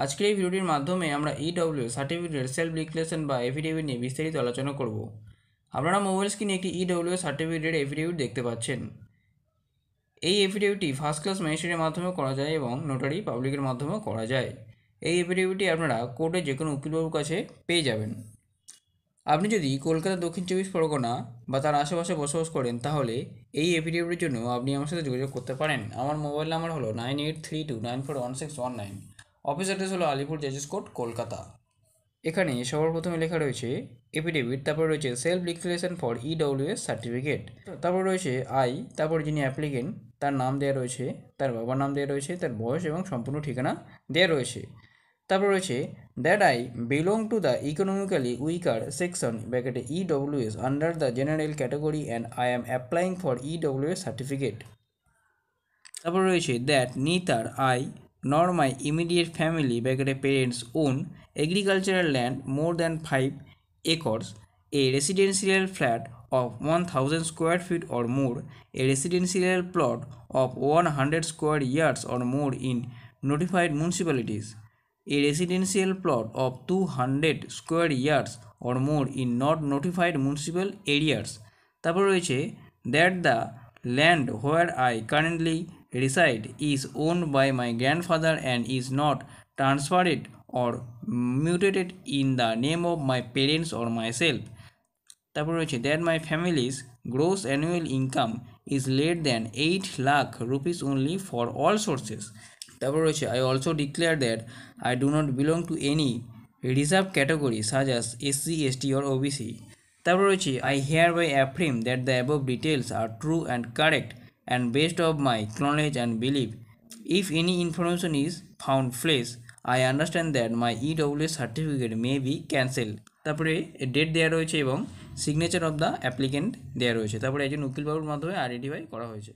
আজকের এই ভিডিওটির মাধ্যমে আমরা ইডব্লিউ সার্টিফিকেট সেলফ ডিক্লারেশন বা এফিডেভিট নিয়ে বিস্তারিত আলোচনা করব। আপনারা মোবাইল স্ক্রিনে একটি ইডব্লিউ সার্টিফিকেটের এফিডেভিট দেখতে পাচ্ছেন। এই এফিডেভিটটি ফার্স্ট ক্লাস ম্যাজিস্ট্রেটের মাধ্যমে করা যায় এবং নোটারি পাবলিকের মাধ্যমেও করা যায়। এই এফিডেভিটটি আপনারা কোর্টে যে কোনো উকিলবাবুর কাছে পেয়ে যাবেন। আপনি যদি কলকাতা দক্ষিণ 24 পরগনা বা তার আশেপাশে বসবাস করেন তাহলে এই এফিডেভিটের জন্য আপনি আমার সাথে যোগাযোগ করতে পারেন। আমার মোবাইল নাম্বার হলো 9832941619। অফিস অ্যাড্রেস হলো আলিপুর জাজেস কোর্ট, কলকাতা। এখানে সবার প্রথমে লেখা রয়েছে এফিডেভিট, তারপর রয়েছে self declaration for EWS certificate, তারপর রয়েছে তারপর যিনি অ্যাপ্লিকেন্ট তার নাম দেওয়া রয়েছে, তার বাবার নাম দেওয়া রয়েছে, তার বয়স এবং সম্পূর্ণ ঠিকানা দেওয়া রয়েছে। তারপর রয়েছে that I belong to the economically weaker section ব্র্যাকেটে EWS under the general category and I am applying for EWS certificate. তারপর রয়েছে that neither I nor my immediate family ব্র্যাকেটে parents own agricultural land more than 5 acres, a residential flat of 1000 square feet or more, a residential plot of 100 square yards or more in notified municipalities, a residential plot of 200 square yards or more in not notified municipal areas. তারপর রয়েছে that the land where I currently reside is owned by my grandfather and is not transferred or mutated in the name of my parents or myself. তারপর রয়েছে that my family's gross annual income is less than 8 lakh rupees only for all sources. তারপর রয়েছে I also declare that I do not belong to any reserve category such as SC, ST or OBC. তারপর রয়েছে I hereby affirm that the above details are true and correct and based of my knowledge and belief. If any information is found false, I understand that my EWS certificate may be cancelled. তারপরে date দেওয়া রয়েছে এবং signature of the applicant দেওয়া রয়েছে। তারপরে একজন উকিলবাবুর মাধ্যমে identify করা হয়েছে।